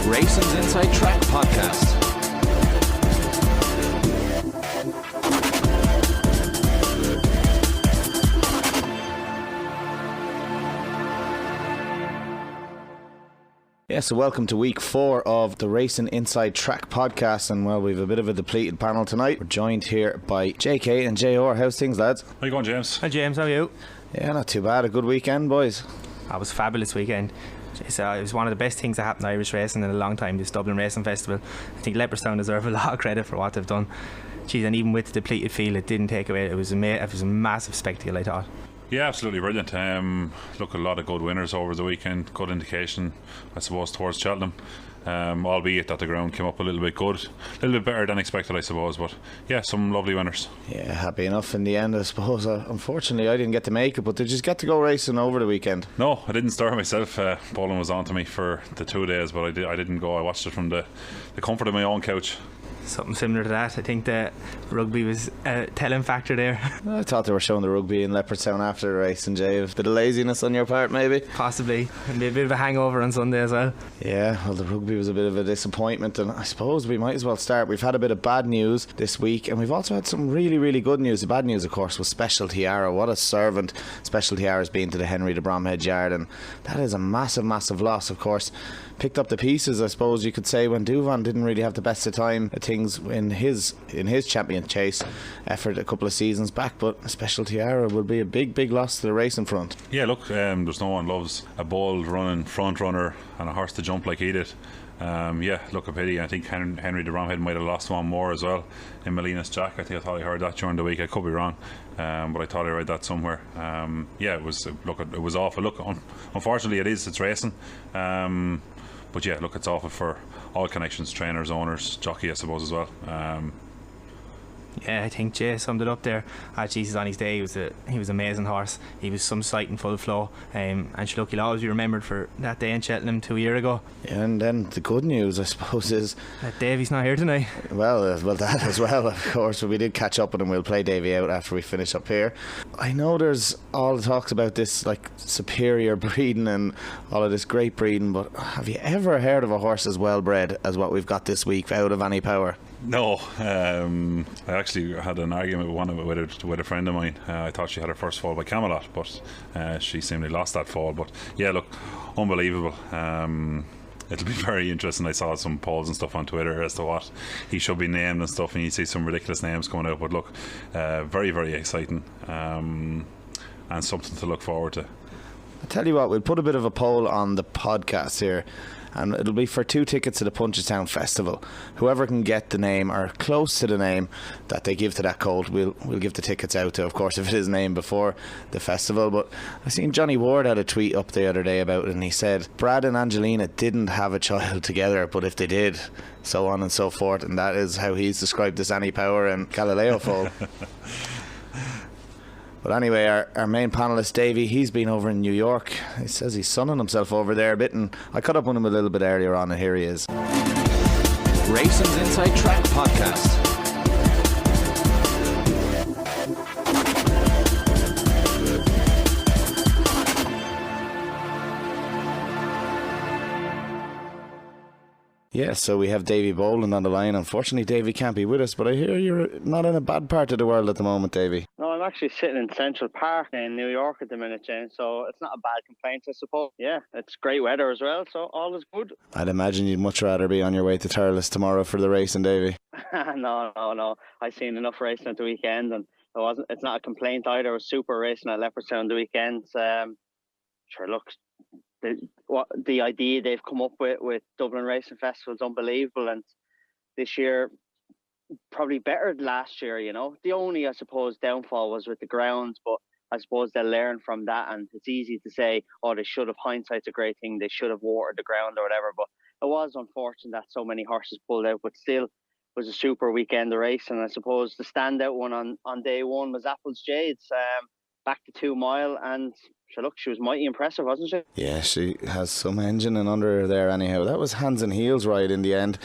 Racing's Inside Track Podcast. Yeah, so welcome to week 4 of the Racing Inside Track podcast, and well, we've a bit of a depleted panel tonight. We're joined here by JK and JR. How's things, lads? How you going, James? Hi James, how are you? Yeah, not too bad. A good weekend, boys. That was a fabulous weekend. It was one of the best things that happened to Irish racing in a long time, this Dublin Racing Festival. I think Leopardstown deserve a lot of credit for what they've done. Jeez, and even with the depleted field, it didn't take away. It was a massive spectacle, I thought. Yeah, absolutely brilliant. Look, a lot of good winners over the weekend. Good indication, I suppose, towards Cheltenham. Albeit that the ground came up a little bit good, a little bit better than expected, I suppose. But yeah, some lovely winners. Yeah, happy enough in the end, I suppose. Unfortunately, I didn't get to make it, but did you get to go racing over the weekend? No, I didn't start myself. Bowling was on to me for the 2 days, but I didn't go. I watched it from the comfort of my own couch. Something similar to that. I think the rugby was a telling factor there. I thought they were showing the rugby in Leopardstown after the race, and Jay, a bit of laziness on your part maybe? Possibly, and a bit of a hangover on Sunday as well. Yeah, well, the rugby was a bit of a disappointment, and I suppose we might as well start. We've had a bit of bad news this week, and we've also had some really, really good news. The bad news, of course, was Special Tiara. What a servant Special Tiara's been to the Henry de Bromhead yard, and that is a massive, massive loss. Of course, picked up the pieces, I suppose you could say, when Duvan didn't really have the best of time at things in his champion chase effort a couple of seasons back. But Special Tiara will be a big, big loss to the racing front. Yeah, look, there's no one loves a bold running front runner and a horse to jump like he did. Yeah, look, a pity. I think Henry de Bromhead might have lost one more as well in Molina's Jack. I thought I heard that during the week. I could be wrong, but I thought I read that somewhere. Yeah, it was awful. Look, unfortunately, it's racing. But yeah, look, it's awful for all connections, trainers, owners, jockey, I suppose, as well. Yeah, I think Jay summed it up there. Jesus, on his day, he was an amazing horse. He was some sight in full flow, and look, he'll always be remembered for that day in Cheltenham 2 years ago. Yeah, and then the good news, I suppose, is that Davy's not here tonight. Well, that as well, of course. We did catch up with him. We'll play Davy out after we finish up here. I know there's all the talks about this, like, superior breeding and all of this great breeding, but have you ever heard of a horse as well bred as what we've got this week out of any power? No, I actually had an argument with a friend of mine. I thought she had her first fall by Camelot, but she seemingly lost that fall. But yeah, look, unbelievable. It'll be very interesting. I saw some polls and stuff on Twitter as to what he should be named and stuff, and you see some ridiculous names coming out. But look, very, very exciting, and something to look forward to. I'll tell you what, we'll put a bit of a poll on the podcast here, and it'll be for 2 tickets to the Punchestown Festival. Whoever can get the name or close to the name that they give to that colt, we'll give the tickets out to, of course, if it is named before the festival. But I seen Johnny Ward had a tweet up the other day about it, and he said Brad and Angelina didn't have a child together, but if they did, so on and so forth, and that is how he's described this Annie Power and Galileo foal. But anyway, our main panellist, Davey, he's been over in New York. He says he's sunning himself over there a bit, and I caught up with him a little bit earlier on, and here he is. Racing's Inside Track Podcast. Yeah, so we have Davy Boland on the line. Unfortunately, Davy can't be with us, but I hear you're not in a bad part of the world at the moment, Davy. No, I'm actually sitting in Central Park in New York at the minute, James, so it's not a bad complaint, I suppose. Yeah, it's great weather as well, so all is good. I'd imagine you'd much rather be on your way to Thurles tomorrow for the racing, Davy. No. I've seen enough racing at the weekend, and it's not a complaint either. It was super racing at Leopardstown the weekend. Sure, look, the idea they've come up with Dublin Racing Festival is unbelievable, and this year probably better than last year. You know, the only, I suppose, downfall was with the grounds, but I suppose they'll learn from that, and it's easy to say, oh, they should have, hindsight's a great thing, they should have watered the ground or whatever, but it was unfortunate that so many horses pulled out, but still it was a super weekend of race. And I suppose the standout one on day one was Apple's Jades, back to 2 mile, and she was mighty impressive, wasn't she? Yeah, she has some engine and under her there anyhow. That was hands and heels right in the end.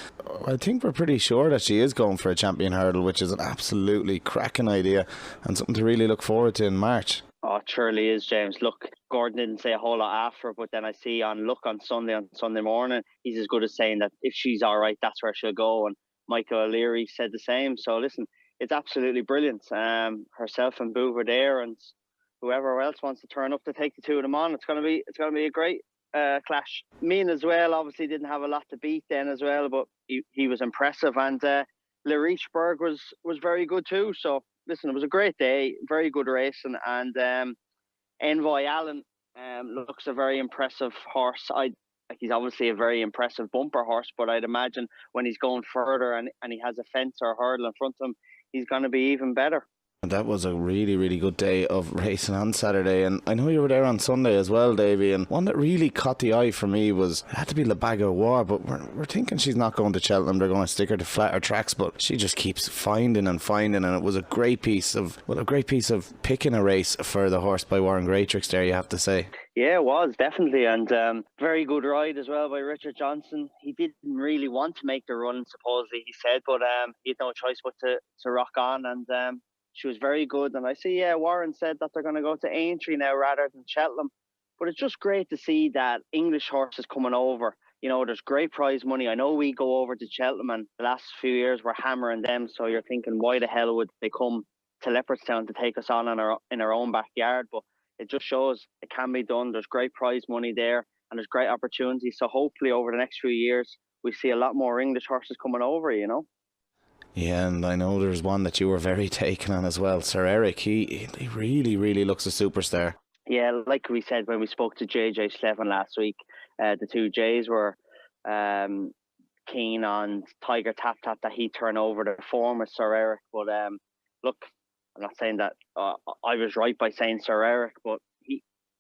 I think we're pretty sure that she is going for a champion hurdle, which is an absolutely cracking idea and something to really look forward to in March. Oh, it surely is, James. Look, Gordon didn't say a whole lot after, but then I see on Sunday morning, he's as good as saying that if she's all right, that's where she'll go. And Michael O'Leary said the same. So listen, it's absolutely brilliant. Herself and Boo were there, and whoever else wants to turn up to take the two of them on, it's gonna be a great clash. Mean as well, obviously didn't have a lot to beat then as well, but he was impressive, and Lerichberg was very good too. So listen, it was a great day, very good racing, and Envoy Allen looks a very impressive horse. He's obviously a very impressive bumper horse, but I'd imagine when he's going further and he has a fence or a hurdle in front of him, he's going to be even better. That was a really, really good day of racing on Saturday, and I know you were there on Sunday as well, Davey, and one that really caught the eye for me was, it had to be La Baga War, but we're thinking she's not going to Cheltenham, they're going to stick her to flatter tracks, but she just keeps finding, and it was a great piece of picking a race for the horse by Warren Greatrix there, you have to say. Yeah, it was, definitely, and very good ride as well by Richard Johnson. He didn't really want to make the run, supposedly, he said, but he had no choice but to rock on, and she was very good. And I see, Warren said that they're going to go to Aintree now rather than Cheltenham. But it's just great to see that English horses coming over. You know, there's great prize money. I know we go over to Cheltenham, and the last few years we're hammering them. So you're thinking, why the hell would they come to Leopardstown to take us on in our own backyard? But it just shows it can be done. There's great prize money there, and there's great opportunity. So hopefully over the next few years, we see a lot more English horses coming over, you know. Yeah, and I know there's one that you were very taken on as well, Sir Eric. He really, really looks a superstar. Yeah, like we said when we spoke to JJ Slevin last week, the two J's were keen on Tiger Tap Tap that he turn over the form with Sir Eric. But look, I'm not saying that I was right by saying Sir Eric, but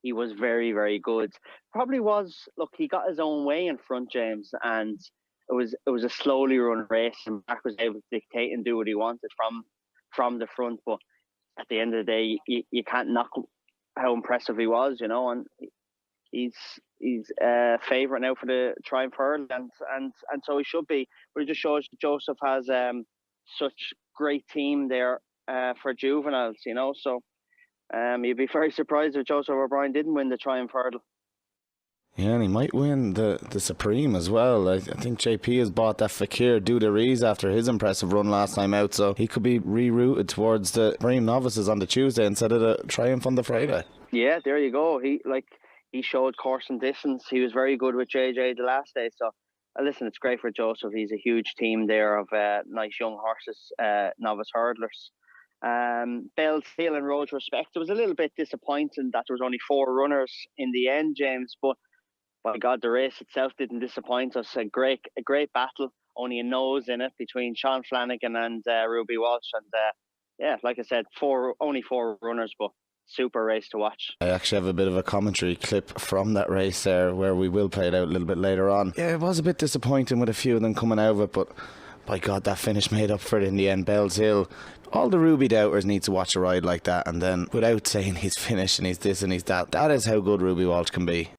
he was very, very good. Probably was, look, he got his own way in front, James, and it was a slowly run race, and Mark was able to dictate and do what he wanted from the front. But at the end of the day, you can't knock how impressive he was, you know. And he's favourite now for the Triumph Hurdle, and so he should be. But it just shows Joseph has such great team there for juveniles, you know. So you'd be very surprised if Joseph O'Brien didn't win the Triumph Hurdle. Yeah, and he might win the Supreme as well. I think JP has bought that Fakir Duderies after his impressive run last time out, so he could be rerouted towards the Supreme Novices on the Tuesday instead of the Triumph on the Friday. Yeah, there you go. He showed course and distance. He was very good with JJ the last day. So listen, it's great for Joseph. He's a huge team there of nice young horses, novice hurdlers. Bell's Hill and Rhodes Respect. It was a little bit disappointing that there was only 4 runners in the end, James, but by God, the race itself didn't disappoint us. A great battle, only a nose in it between Sean Flanagan and Ruby Walsh. And yeah, like I said, only 4 runners, but super race to watch. I actually have a bit of a commentary clip from that race there where we will play it out a little bit later on. Yeah, it was a bit disappointing with a few of them coming out of it, but by God, that finish made up for it in the end. Bell's Hill, all the Ruby doubters need to watch a ride like that, and then without saying he's finished and he's this and he's that, that is how good Ruby Walsh can be.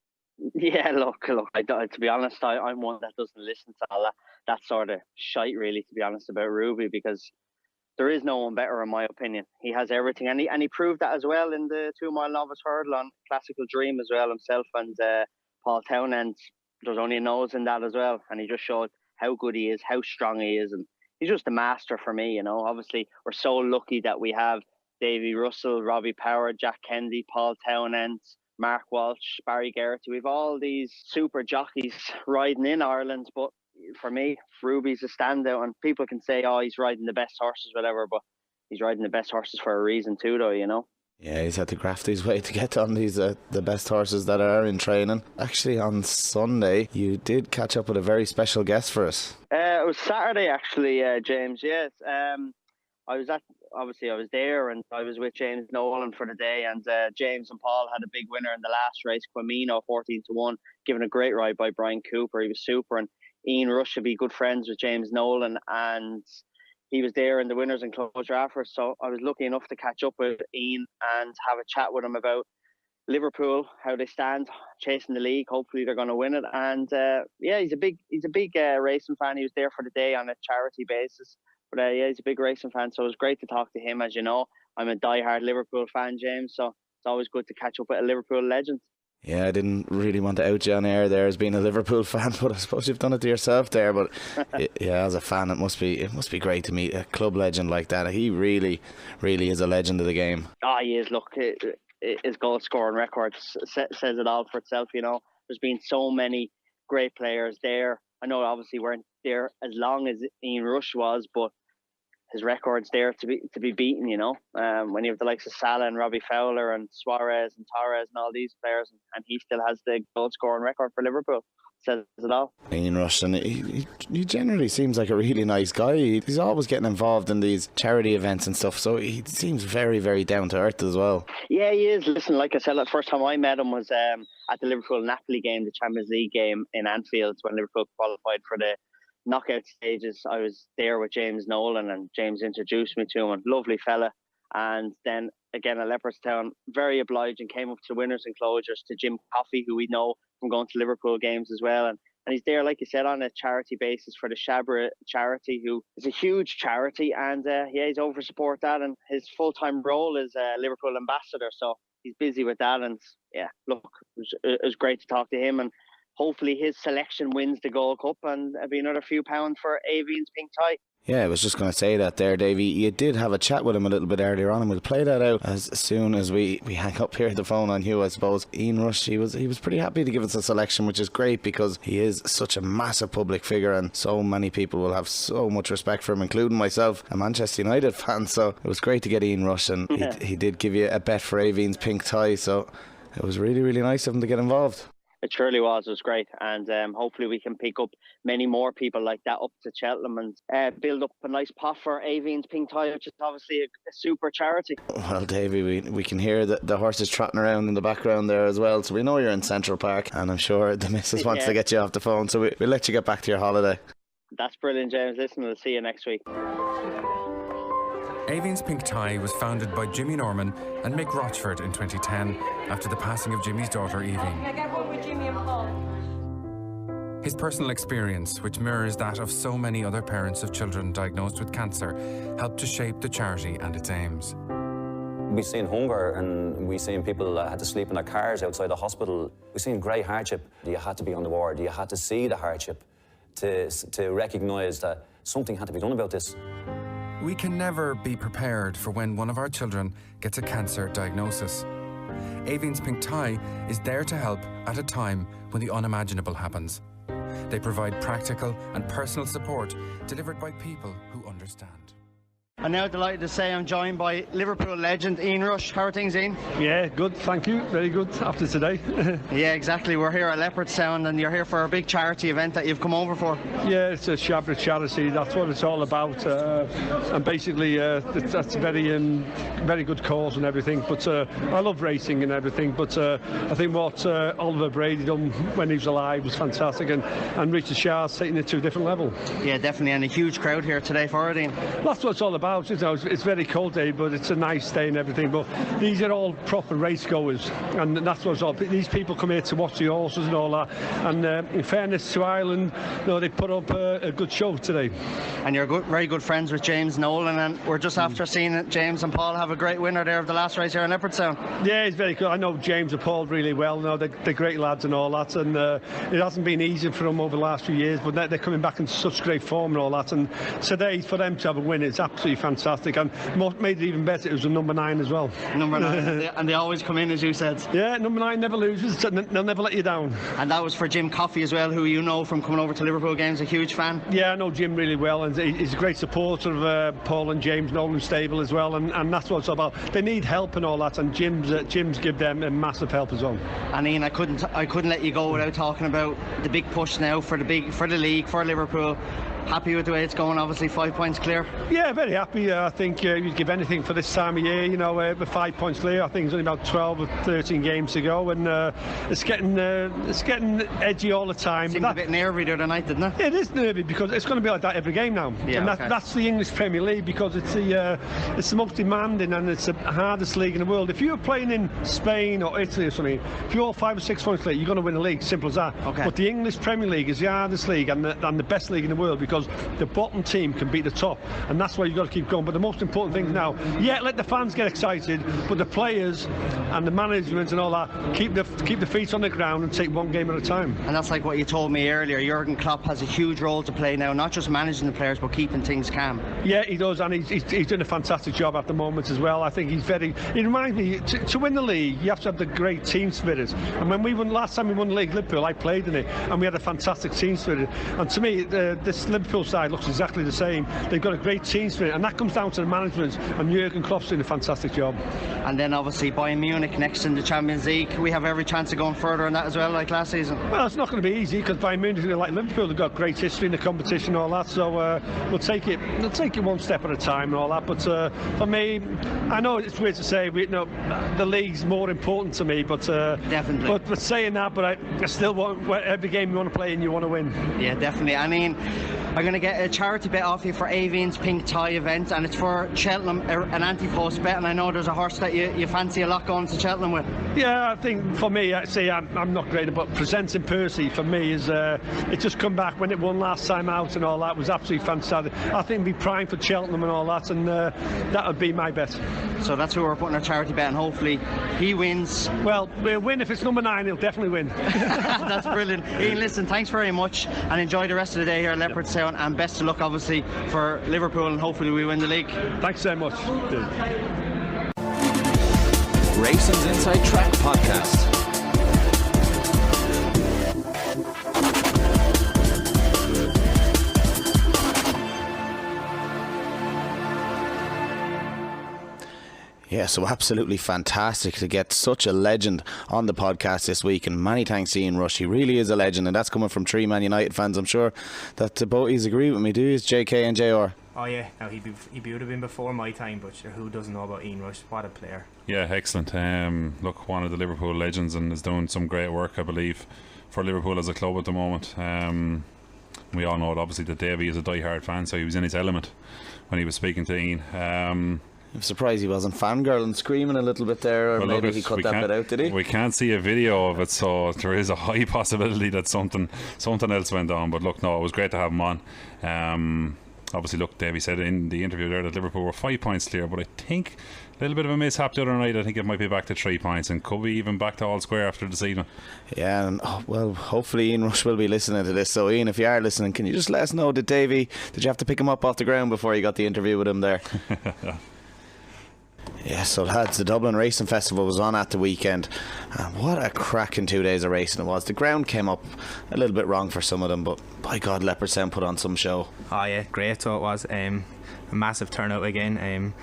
Yeah, look. To be honest, I'm one that doesn't listen to all that sort of shite, really, to be honest, about Ruby, because there is no one better, in my opinion. He has everything, and he proved that as well in the 2 mile novice hurdle on Classical Dream as well, himself and Paul Townend. There's only a nose in that as well, and he just showed how good he is, how strong he is, and he's just a master for me, you know. Obviously, we're so lucky that we have Davy Russell, Robbie Power, Jack Kennedy, Paul Townend, Mark Walsh, Barry Geraghty. We've all these super jockeys riding in Ireland, but for me, Ruby's a standout, and people can say, oh, he's riding the best horses, whatever, but he's riding the best horses for a reason too, though, you know. Yeah, he's had to graft his way to get on these the best horses that are in training. Actually, on Sunday, you did catch up with a very special guest for us. It was Saturday, actually, James, yes. I was there, and I was with James Nolan for the day, and James and Paul had a big winner in the last race, Quamino, 14-1, given a great ride by Brian Cooper. He was super, and Ian Rush should be good friends with James Nolan, and he was there in the winners enclosure after, so I was lucky enough to catch up with Ian and have a chat with him about Liverpool, how they stand, chasing the league. Hopefully they're going to win it, and yeah, he's a big racing fan. He was there for the day on a charity basis. But yeah, he's a big racing fan, so it was great to talk to him. As you know, I'm a diehard Liverpool fan, James, so it's always good to catch up with a Liverpool legend. Yeah, I didn't really want to out you on air there as being a Liverpool fan, but I suppose you've done it to yourself there. But yeah, as a fan, it must be great to meet a club legend like that. He really is a legend of the game. Oh, he is. Look, his goal scoring record says it all for itself. You know, there's been so many great players there. I know obviously weren't there as long as Ian Rush was, but his record's there to be beaten, you know. When you have the likes of Salah and Robbie Fowler and Suarez and Torres and all these players, and he still has the goal scoring record for Liverpool. Says it all. Ian Rush, and he generally seems like a really nice guy. He's always getting involved in these charity events and stuff, so he seems very, very down to earth as well. Yeah, he is. Listen, like I said, the first time I met him was at the Liverpool-Napoli game, the Champions League game in Anfield, when Liverpool qualified for the knockout stages. I was there with James Nolan, and James introduced me to him. Lovely fella. And then again at Leopardstown, very obliging, came up to winners and closures, to Jim Coffey, who we know from going to Liverpool games as well. And he's there, like you said, on a charity basis for the Shabra charity, who is a huge charity. And he's over to support that. And his full-time role is Liverpool ambassador. So he's busy with that. And yeah, look, it was great to talk to him. And hopefully his selection wins the Gold Cup, and it'll be another few pounds for Avian's pink tie. Yeah, I was just going to say that there, Davey. You did have a chat with him a little bit earlier on, and we'll play that out as soon as we hang up here at the phone on you, I suppose. Ian Rush, he was pretty happy to give us a selection, which is great because he is such a massive public figure, and so many people will have so much respect for him, including myself, a Manchester United fan. So it was great to get Ian Rush, and he did give you a bet for Avian's pink tie, so it was really, really nice of him to get involved. It surely was. It was great. And hopefully we can pick up many more people like that up to Cheltenham and build up a nice pot for Avian's pink tie, which is obviously a super charity. Well, Davey, we can hear the horses trotting around in the background there as well. So we know you're in Central Park, and I'm sure the missus wants to get you off the phone. So we'll let you get back to your holiday. That's brilliant, James. Listen, we'll see you next week. Avian's Pink Tie was founded by Jimmy Norman and Mick Rochford in 2010 after the passing of Jimmy's daughter Evie. Can I get one with Jimmy and Paul? His personal experience, which mirrors that of so many other parents of children diagnosed with cancer, helped to shape the charity and its aims. We've seen hunger, and we've seen people that had to sleep in their cars outside the hospital. We've seen great hardship. You had to be on the ward. You had to see the hardship to recognise that something had to be done about this. We can never be prepared for when one of our children gets a cancer diagnosis. Avian's Pink Tie is there to help at a time when the unimaginable happens. They provide practical and personal support delivered by people who understand. I'm now delighted to say I'm joined by Liverpool legend Ian Rush. How are things, Ian? Yeah, good, thank you. Very good after today. Yeah, exactly. We're here at Leopardstown, and you're here for a big charity event that you've come over for. Yeah, it's a Shabra charity. That's what it's all about. And basically, that's a very good cause and everything. But I love racing and everything. But I think what Oliver Brady done when he was alive was fantastic, and Richard Shaw's taking it to a different level. Yeah, definitely, and a huge crowd here today for it, Ian. That's what it's all about. You know, it's very cold day, but it's a nice day and everything. But these are all proper race goers, and that's what's all. These people come here to watch the horses and all that. And in fairness to Ireland, you know, they put up a good show today. And you're very good friends with James Nolan, and we're just after seeing James and Paul have a great winner there of the last race here in Leopardstown. Yeah, it's very good. I know James and Paul really well. You know, they're great lads and all that, and it hasn't been easy for them over the last few years, but they're coming back in such great form and all that. And today, for them to have a win, it's absolutely fantastic, and what made it even better, it was a number 9 as well. Number 9, and they always come in, as you said. Yeah, number 9 never loses, they'll never let you down. And that was for Jim Coffey as well, who you know from coming over to Liverpool games, a huge fan. Yeah, I know Jim really well, and he's a great supporter of Paul and James Nolan stable as well, and that's what it's about. They need help and all that, and Jim's give them a massive help as well. And Ian, I couldn't let you go without talking about the big push now for the league, for Liverpool. Happy with the way it's going, obviously 5 points clear? Yeah, very happy. I think you'd give anything for this time of year, you know, with 5 points clear. I think it's only about 12 or 13 games to go, and it's getting edgy all the time. It seemed a bit nervy the other night, didn't it? It is nervy because it's going to be like that every game now. Yeah, and okay. That's the English Premier League, because it's the most demanding and it's the hardest league in the world. If you're playing in Spain or Italy or something, if you're 5 or 6 points clear, you're going to win the league, simple as that. Okay. But the English Premier League is the hardest league and the best league in the world, because because the bottom team can beat the top, and that's why you've got to keep going. But the most important thing now, let the fans get excited, but the players and the management and all that keep the feet on the ground and take one game at a time. And that's like what you told me earlier. Jurgen Klopp has a huge role to play now, not just managing the players but keeping things calm. Yeah, he does, and he's doing a fantastic job at the moment as well. I think he reminds me, to win the league you have to have the great team spirit, and when last time we won the league, Liverpool, I played in it, and we had a fantastic team spirit, and to me this Liverpool side looks exactly the same. They've got a great team spirit, and that comes down to the management, and Jurgen Klopp's doing a fantastic job. And then obviously Bayern Munich next in the Champions League, we have every chance of going further in that as well, like last season. Well, it's not going to be easy because Bayern Munich, like Liverpool, they've got great history in the competition and all that, so we'll take it one step at a time and all that. But for me, I know it's weird to say, the league's more important to me, but definitely. But saying that, but I still want, every game you want to play and you want to win. Yeah, definitely. I mean, I'm going to get a charity bet off you for Avian's Pink Tie event, and it's for Cheltenham, an anti-post bet, and I know there's a horse that you fancy a lot going to Cheltenham with. Yeah, I think for me, I'm not great, but presenting Percy for me is it just come back when it won last time out and all that was absolutely fantastic. I think it'd be prime for Cheltenham and all that, and that would be my bet. So that's who we're putting our charity bet, and hopefully he wins. Well, we'll win. If it's number 9, he'll definitely win. That's brilliant. Ian, listen, thanks very much, and enjoy the rest of the day here at Leopardstown, and best of luck obviously for Liverpool, and hopefully we win the league. Thanks so much. Racing's Inside Track Podcast. Yeah, so absolutely fantastic to get such a legend on the podcast this week, and many thanks to Ian Rush. He really is a legend, and that's coming from 3 Man United fans. I'm sure that both of you agree with me, do you, JK and JR? Oh yeah, no, he would have been before my time, but sure, who doesn't know about Ian Rush? What a player. Yeah, excellent. Look, one of the Liverpool legends, and is doing some great work, I believe, for Liverpool as a club at the moment. We all know it, obviously, that Davey is a die-hard fan, so he was in his element when he was speaking to Ian. I'm surprised he wasn't fangirling, screaming a little bit there, or well, maybe he cut that bit out, did he? We can't see a video of it, so there is a high possibility that something else went on. But look, no, it was great to have him on. Obviously, look, Davey said in the interview there that Liverpool were 5 points clear, but I think a little bit of a mishap the other night. I think it might be back to 3 points, and could be even back to all square after this evening. Yeah, and well, hopefully Ian Rush will be listening to this. So Ian, if you are listening, can you just let us know, did you have to pick him up off the ground before you got the interview with him there? Yeah, so lads, the Dublin Racing Festival was on at the weekend, and what a cracking 2 days of racing it was. The ground came up a little bit wrong for some of them, but by God, Leopardstown put on some show. Oh yeah, great. So it was a massive turnout again.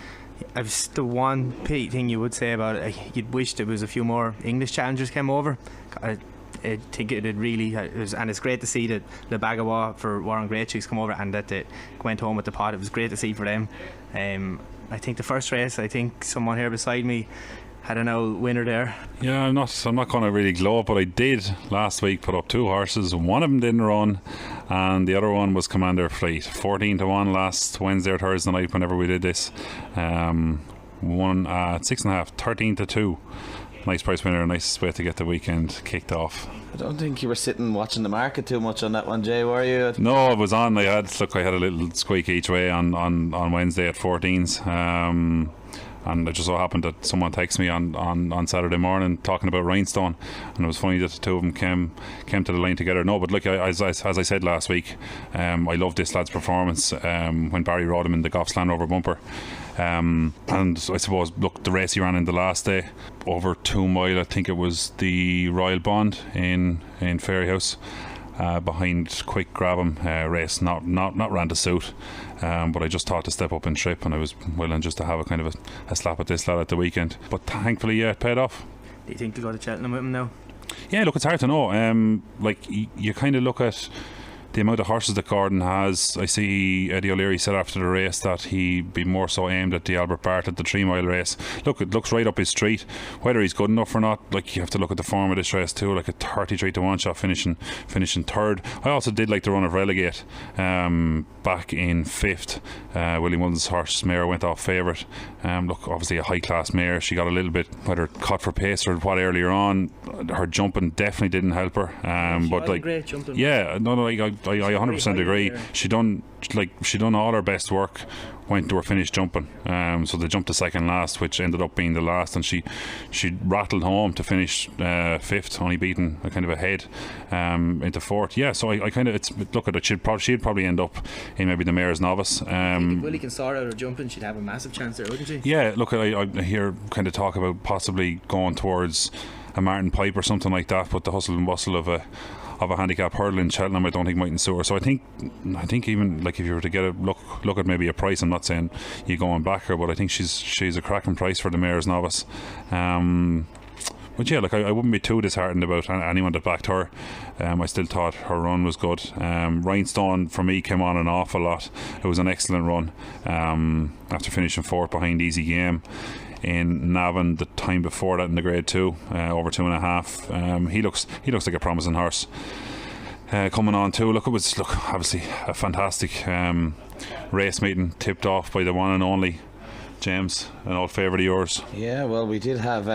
It's the one thing you would say about it, you'd wish there was a few more English challengers came over. I think it really was, and it's great to see that the Bagawa for Warren Great Chicks come over and that they went home with the pot. It was great to see for them. I think the first race, I think someone here beside me had an out winner there. Yeah, I'm not going to really glow up, but I did last week put up 2 horses. One of them didn't run, and the other one was Commander Fleet. 14-1 last Wednesday or Thursday night whenever we did this. Won at 6.5, 13-2. Nice price winner, nice way to get the weekend kicked off. I don't think you were sitting watching the market too much on that one, Jay, were you? No, it was on. I had a little squeak each way on Wednesday at 14s. And it just so happened that someone texted me on Saturday morning talking about Rhinestone, and it was funny that the two of them came to the line together. No, but look, as I said last week, I loved this lad's performance when Barry rode him in the Goffs Land Rover bumper. And I suppose, look, the race he ran in the last day, over 2 mile, I think it was the Royal Bond in Fairyhouse, behind Quick Grabham race, not ran to suit, but I just thought to step up and trip, and I was willing just to have a kind of a slap at this lad at the weekend. But thankfully, yeah, it paid off. Do you think to go to Cheltenham with him now? Yeah, look, it's hard to know. Like you kind of look at the amount of horses that Gordon has. I see Eddie O'Leary said after the race that he'd be more so aimed at the Albert Bart at the 3 mile race. Look, it looks right up his street. Whether he's good enough or not, like, you have to look at the form of this race too. Like a 33-1 shot finishing third. I also did like the run of Relegate back in 5th. Willie Mullins' horse mare went off favourite. Look, obviously a high class mare. She got a little bit, whether caught for pace or what, earlier on. Her jumping definitely didn't help her. But like, great jumping. Yeah, no, like, I 100% agree. She done all her best work went to her finish jumping. So they jumped the second last, which ended up being the last, and she rattled home to finish fifth, only beaten a kind of ahead into fourth. Yeah, so I kind of look at it. She'd probably end up in maybe the Mayor's Novice. If Willie can sort out her jumping, she'd have a massive chance there, wouldn't she? Yeah, look, I hear kind of talk about possibly going towards a Martin Pipe or something like that, but the hustle and bustle of a handicap hurdle in Cheltenham I don't think might ensue her. So I think even like if you were to get a look at maybe a price, I'm not saying you go and back her, but I think she's a cracking price for the Mayor's Novice. But yeah, like I wouldn't be too disheartened about anyone that backed her. I still thought her run was good. Rhinestone for me came on an awful lot. It was an excellent run after finishing fourth behind Easy Game in Navan the time before that in the grade 2, over 2.5. He looks like a promising horse. Coming on too. Look, obviously a fantastic race meeting, tipped off by the one and only James, an old favourite of yours. Yeah, well, we did have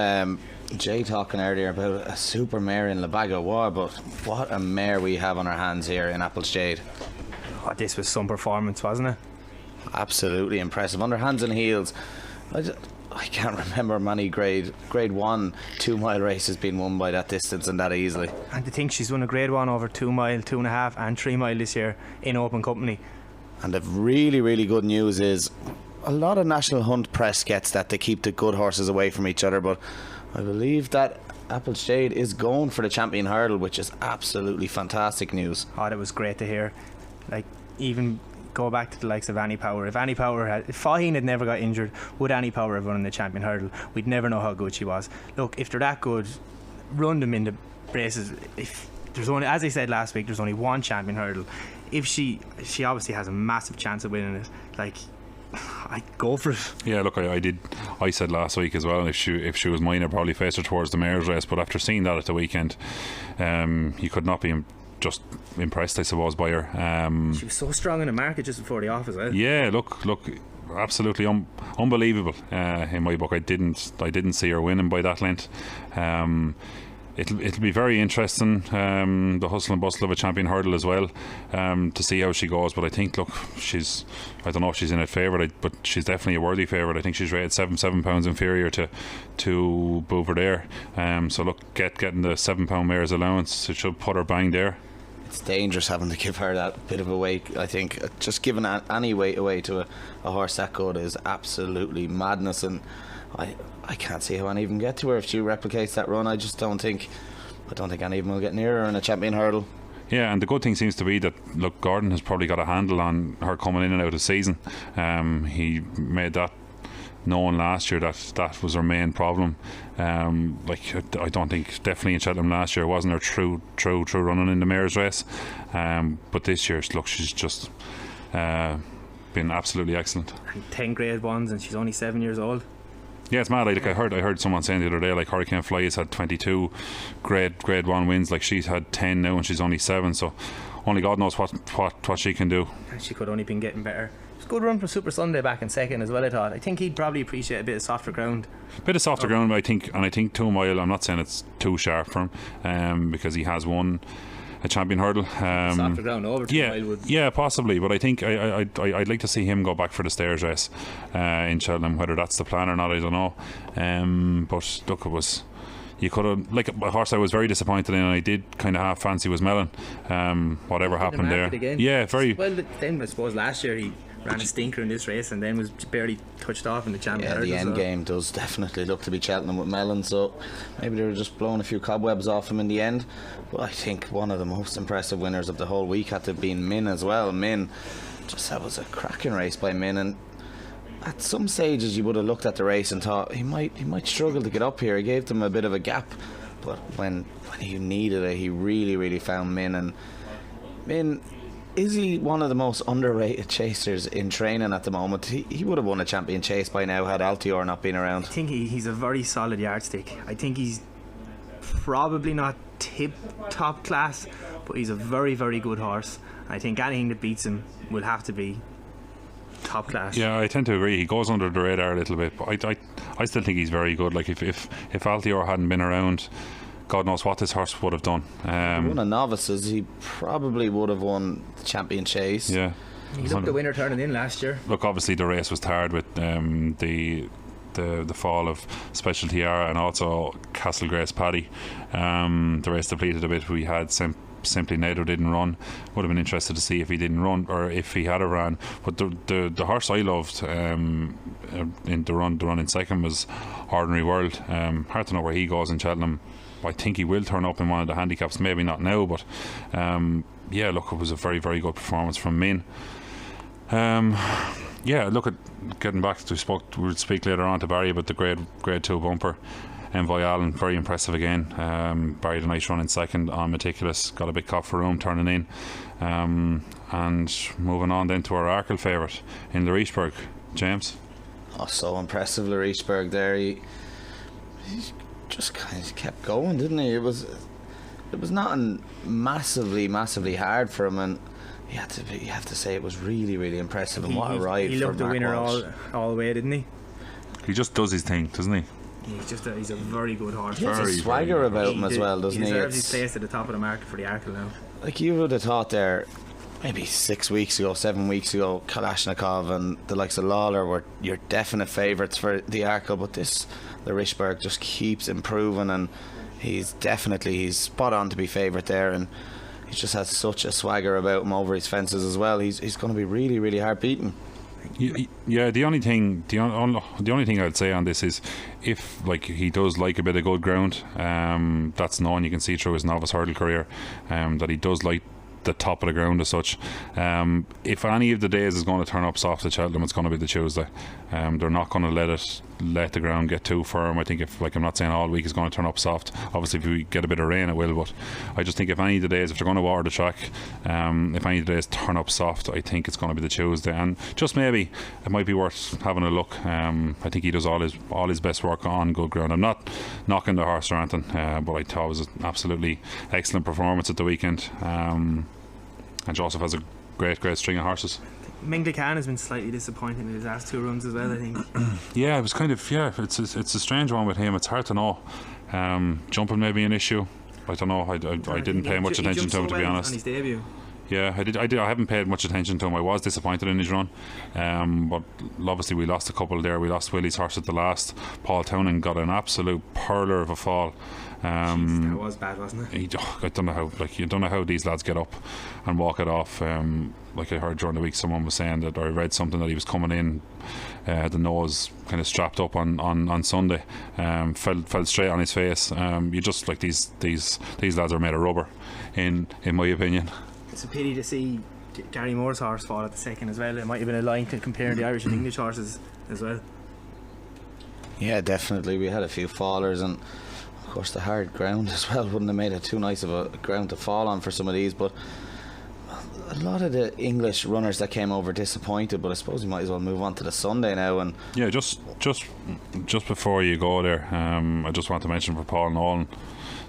Jay talking earlier about a super mare in Labaga War, but what a mare we have on our hands here in Appleshade. Oh, this was some performance, wasn't it? Absolutely impressive. On her hands and heels. I can't remember many grade 1 2 mile races being won by that distance and that easily. And to think she's won a grade 1 over 2 mile, 2.5 and 3 mile this year in open company. And the really, really good news is a lot of National Hunt press gets that they keep the good horses away from each other, but I believe that Appleshade is going for the champion hurdle, which is absolutely fantastic news. Oh, that was great to hear. Like, even go back to the likes of Annie Power. If Faheen had never got injured, would Annie Power have won the champion hurdle? We'd never know how good she was. Look, if they're that good, run them in the races. If there's only, as I said last week, there's only one champion hurdle. If she obviously has a massive chance of winning it. Like, I'd go for it. Yeah, look, I said last week as well, if she was mine, I'd probably face her towards the Mayor's race, but after seeing that at the weekend, you could not be just impressed, I suppose, by her. She was so strong in the market just before the off as well. Yeah, look, absolutely unbelievable in my book. I didn't see her winning by that length. It'll be very interesting, the hustle and bustle of a champion hurdle as well, to see how she goes. But I think, look, I don't know if she's in a favourite, but she's definitely a worthy favourite. I think she's rated 7 pounds inferior to Bouverdaire. So look, getting the £7 mare's allowance, it should put her bang there. It's dangerous having to give her that bit of a weight. I think just giving any weight away to a horse that good is absolutely madness, and I can't see how any of them get to her if she replicates that run. I don't think any of them will get near her in a champion hurdle. Yeah, and the good thing seems to be that, look, Gordon has probably got a handle on her coming in and out of season. He made that known last year that was her main problem. I don't think, definitely in Cheltenham last year, wasn't her true running in the Mayor's race. But this year, look, she's just been absolutely excellent. And 10 grade 1s, and she's only 7 years old. Yeah, it's mad. I heard someone saying the other day, like, Hurricane Fly has had 22 grade 1 wins. Like, she's had 10 now and she's only 7, so only God knows what she can do. And she could only been getting better. It was a good run for Super Sunday back in second as well, I thought. I think he'd probably appreciate a bit of softer ground. Ground, I think 2 mile, I'm not saying it's too sharp for him, because he has won a champion hurdle. Softer ground over 2 mile would. Yeah, possibly, but I think I'd like to see him go back for the stairs race in Cheltenham. Whether that's the plan or not, I don't know. But look, it was, you could have, like, a horse I was very disappointed in, and I did kind of half fancy was Mellon. Whatever happened there. Again. Yeah, very well. Then I suppose last year he ran a stinker in this race and then was barely touched off in the champion hurdle. The end game does definitely look to be Cheltenham with Mellon, so maybe they were just blowing a few cobwebs off him in the end. But I think one of the most impressive winners of the whole week had to have been Min as well. Min, that was a cracking race by Min, and at some stages you would have looked at the race and thought he might struggle to get up here. He gave them a bit of a gap, but when he needed it, he really found Min. And Min, is he one of the most underrated chasers in training at the moment? He would have won a champion chase by now had Altior not been around. I think he's a very solid yardstick. I think he's probably not top class, but he's a very good horse. I think anything that beats him will have to be top class. Yeah, I tend to agree. He goes under the radar a little bit, but I still think he's very good. Like, if Altior hadn't been around, God knows what this horse would have done. One of novices, he probably would have won the champion chase. Yeah. He looked the winner turning in last year. Look, obviously the race was tarred with the fall of Special Tiara and also Castle Grace Paddy. The race depleted a bit. We had Simply Nado didn't run. Would have been interested to see if he didn't run or if he had a ran. But the horse I loved in the run in second was Ordinary World. Hard to know where he goes in Cheltenham. I think he will turn up in one of the handicaps. Maybe not now, but yeah, look, it was a very, very good performance from Min. Yeah, look at getting back to we'll speak later on to Barry about the grade 2 bumper. Envoy Allen, very impressive again. Barry the nice run in second on Meticulous, got a big cop for room turning in. And moving on then to our Arkle favourite in Larichburg, James. Oh, so impressive, Larichburg there. He just kind of kept going, didn't he? It was not massively hard for him, and you have to say it was really, really impressive. And what a ride! He for looked the Mark winner Walsh. all the way, didn't he? He just does his thing, doesn't he? He's a very good horse. He has a swagger about him as well, doesn't he? He deserves his It's place at the top of the market for the Arkle now. like you would have thought there maybe 7 weeks ago, Kalashnikov and the likes of Lawler were your definite favourites for the Arkle, but this Larichburg just keeps improving, and he's spot on to be favourite there, and he just has such a swagger about him over his fences as well. He's going to be really, really hard beaten. Yeah, the only thing I'd say on this is if he does like a bit of good ground, that's known. You can see through his novice hurdle career that he does like the top of the ground as such. If any of the days is going to turn up soft at Cheltenham, it's going to be the Tuesday. They're not going to let the ground get too firm. I think if I'm not saying all week is going to turn up soft. Obviously if we get a bit of rain it will, but I just think if any of the days, if they're going to water the track, if any of the days turn up soft, I think it's going to be the Tuesday, and just maybe it might be worth having a look. I think he does all his best work on good ground. I'm not knocking the horse or anything, but I thought it was an absolutely excellent performance at the weekend. And Joseph has a great string of horses. Mingli Khan has been slightly disappointing in his last 2 runs as well, I think. Yeah, it was kind of, it's a strange one with him. It's hard to know. Jumping may be an issue. I don't know. I didn't pay much attention to him, to be honest. On his debut. Yeah, I did. I haven't paid much attention to him. I was disappointed in his run, but obviously we lost a couple there. We lost Willie's horse at the last. Paul Townend got an absolute perler of a fall. Jeez, that was bad, wasn't it? I don't know how. You don't know how these lads get up and walk it off. Like I heard during the week, someone was saying that, or I read something that he was coming in, the nose kind of strapped up on Sunday, fell straight on his face. You just these lads are made of rubber, in my opinion. It's a pity to see Gary Moore's horse fall at the second as well. It might have been a line to compare the Irish and English horses as well. Yeah, definitely. We had a few fallers, and of course the hard ground as well wouldn't have made it too nice of a ground to fall on for some of these, but a lot of the English runners that came over disappointed, but I suppose we might as well move on to the Sunday now. And yeah, just before you go there, I just want to mention for Paul Nolan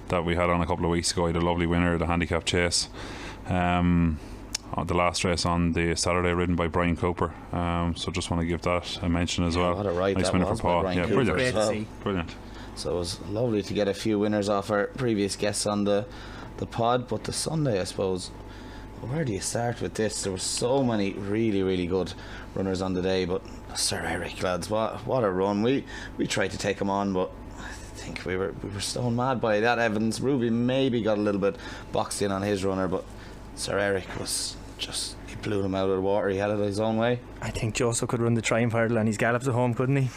that we had on a couple of weeks ago. He had a lovely winner of the handicap chase, on the last race on the Saturday, ridden by Brian Cooper. So just want to give that a mention as well. What a ride nice that winner was for Paul. by Brian Yeah, Cooper brilliant. as well. Brilliant. So it was lovely to get a few winners off our previous guests on the pod. But the Sunday, I suppose, where do you start with this? There were so many really, really good runners on the day, but Sir Eric, lads, what a run. We tried to take him on, but I think we were stone mad by that. Evans Ruby maybe got a little bit boxed in on his runner, but Sir Eric was just, he blew him out of the water. He had it his own way. I think Joseph could run the triumph hurdle and he's gallops at home, couldn't he?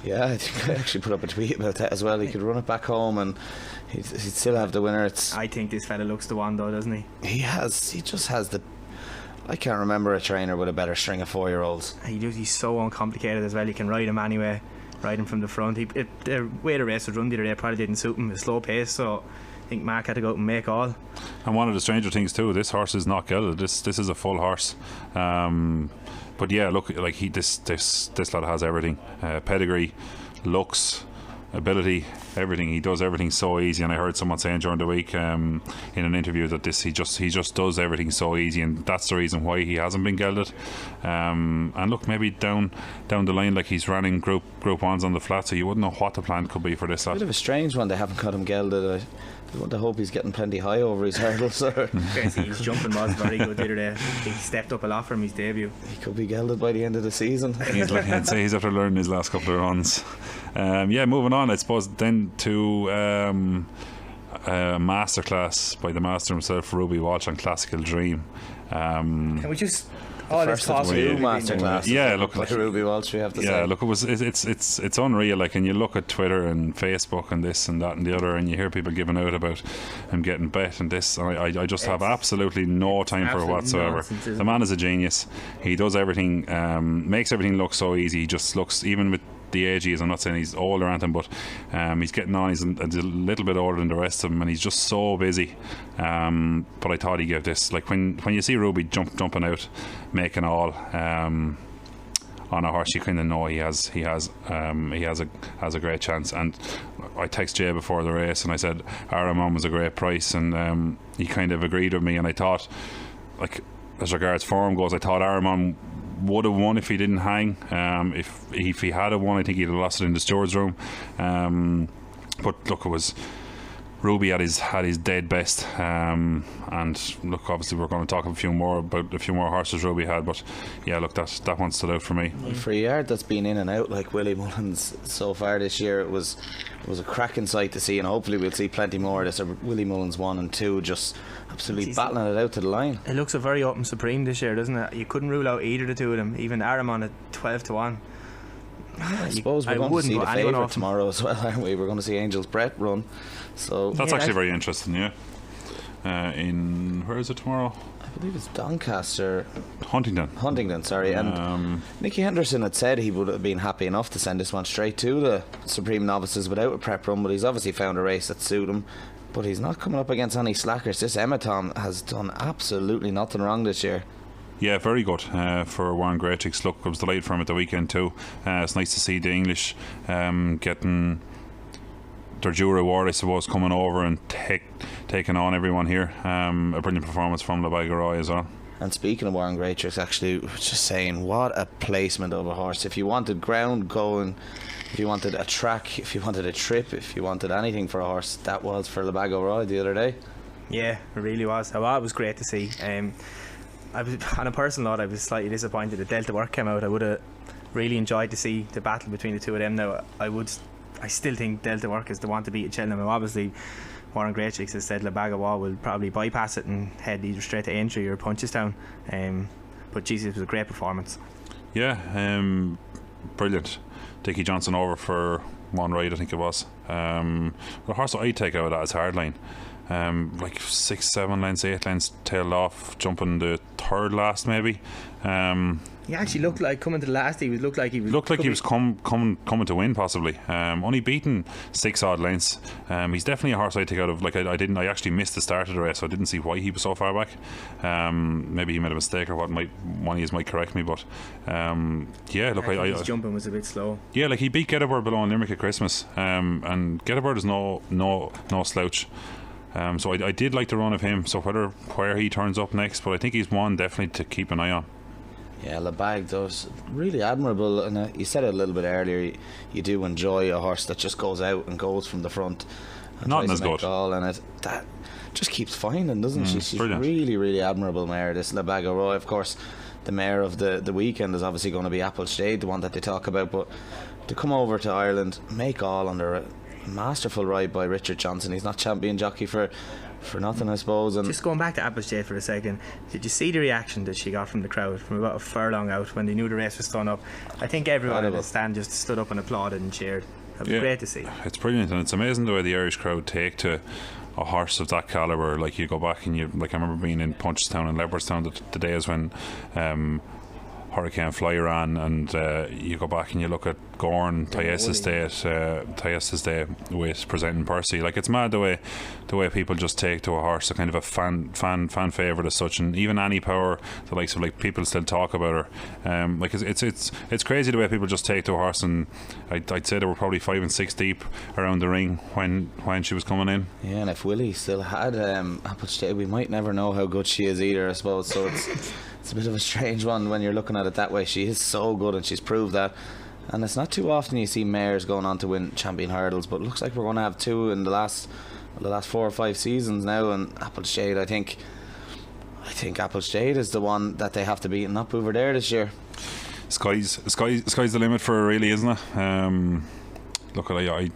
Yeah, I think I actually put up a tweet about that as well. He could run it back home and he'd still have the winner. I think this fella looks the one though, doesn't he? He just has the, I can't remember a trainer with a better string of 4-year-olds. He's so uncomplicated as well. You can ride him anyway, ride him from the front. The way the race was run the other day probably didn't suit him, a slow pace, so I think Mark had to go out and make all. And one of the stranger things too, this horse is not gelded. This is a full horse. But yeah, look, this lad has everything. Pedigree, looks, ability, everything. He does everything so easy, and I heard someone saying during the week in an interview that he just does everything so easy, and that's the reason why he hasn't been gelded. And look, maybe down the line, like he's running group ones on the flat, so you wouldn't know what the plan could be for this lad. Bit of a strange one, they haven't got him gelded. I want to hope he's getting plenty high over his hurdles. His jumping was very good the other day. He stepped up a lot from his debut. He could be gelded by the end of the season. I'd say he's after learning his last couple of runs. Moving on, I suppose, then to a masterclass by the master himself, Ruby Walsh, on Classical Dream. Can we just... First of two masterclasses. Yeah, look, by Ruby Walsh, we have to say. Yeah, look, it's unreal. Like, and you look at Twitter and Facebook and this and that and the other, and you hear people giving out about him getting bet and this. And I just have absolutely no time for it whatsoever. The man is a genius. He does everything, makes everything look so easy. He just looks, even with the age he is, I'm not saying he's old or anything, but he's getting on. He's a little bit older than the rest of them, and he's just so busy. But I thought he gave this, like, when you see Ruby jumping out, making all on a horse, you kind of know he has a great chance. And I texted Jay before the race, and I said Aramon was a great price, and he kind of agreed with me. And I thought, like, as regards form goes, I thought Aramon would have won if he didn't hang. If he had won, I think he'd have lost it in the stewards room. But look, it was Ruby at his dead best. And look, obviously we're going to talk a few more horses Ruby had, but yeah, look, that one stood out for me. For a yard that's been in and out like Willie Mullins so far this year, it was a cracking sight to see, and hopefully we'll see plenty more of this. Willie Mullins 1 and 2 just absolutely battling it out to the line. It looks a very open Supreme this year, doesn't it? You couldn't rule out either of the two of them. Even Aramon at 12-1. I suppose we're going to see the favourite tomorrow as well, aren't we? We're going to see Angel's Brett run. So that's actually very interesting, yeah. Where is it tomorrow? I believe it's Doncaster. Huntingdon, sorry. And Nicky Henderson had said he would have been happy enough to send this one straight to the Supreme Novices without a prep run, but he's obviously found a race that suit him. But he's not coming up against any slackers. This Ematom has done absolutely nothing wrong this year. Yeah, very good for Warren Greatrix. Look, I was delighted for him at the weekend too. It's nice to see the English getting their due reward, I suppose, coming over and taking on everyone here. A brilliant performance from Lebaga as well. And speaking of Warren Greatrix, actually, just saying, what a placement of a horse. If you wanted ground going, if you wanted a track, if you wanted a trip, if you wanted anything for a horse, that was for Lebaga Roy the other day. Yeah, it really was. Well, it was great to see. I was, on a personal note, I was slightly disappointed that Delta Work came out. I would have really enjoyed to see the battle between the two of them. Now, I still think Delta Work is the one to beat at Cheltenham. Obviously, Warren Greatrix has said Lebaga will probably bypass it and head either straight to Aintree or Punchestown. But Jesus, it was a great performance. Yeah, brilliant. Dickie Johnson over for one ride, I think it was. The horse that I take out of that is Hardline. Like 6, 7 lengths, 8 lengths tailed off, jumping the third last maybe. He actually looked like coming to the last. He was coming to win possibly. Only beaten 6 odd lengths. He's definitely a horse I take out of. Like I actually missed the start of the race, so I didn't see why he was so far back. Maybe he made a mistake or what. One of you might correct me, but yeah, look, his jumping was a bit slow. Yeah, like he beat Gettysburg below in Limerick at Christmas, and Gettysburg is no slouch. So I did like the run of him. So where he turns up next, but I think he's one definitely to keep an eye on. Yeah, Lebag does really admirable, and you said it a little bit earlier. You do enjoy a horse that just goes out and goes from the front. Not as good. And that just keeps finding, doesn't she? She's really, really admirable mare. This Lebaga Roy, of course, the mare of the weekend is obviously going to be Apple Shade, the one that they talk about. But to come over to Ireland, make all under a masterful ride by Richard Johnson. He's not champion jockey for nothing, I suppose. And just going back to Appleshade for a second, did you see the reaction that she got from the crowd from about a furlong out when they knew the race was done up? I think everyone in the stand just stood up and applauded and cheered. It was great to see. It's brilliant, and it's amazing the way the Irish crowd take to a horse of that calibre. Like, you go back and I remember being in Punchestown and Leopardstown the days when Hurricane Fly ran, and you go back and you look at Gorn, Tayessa's Day with presenting Percy. Like, it's mad the way people just take to a horse, a kind of a fan favourite as such. And even Annie Power, the likes of, like, people still talk about her. Like, it's crazy the way people just take to a horse, and I'd say they were probably 5 and 6 deep around the ring when she was coming in. Yeah, and if Willie still had Applestade, we might never know how good she is either, I suppose. So it's a bit of a strange one when you're looking at it that way. She is so good, and she's proved that. And it's not too often you see mares going on to win champion hurdles, but it looks like we're going to have 2 in the last 4 or 5 seasons now. And Applestade, I think Applestade is the one that they have to beat, and not Bouver there this year. Sky's the limit for her, really, isn't it? Look, I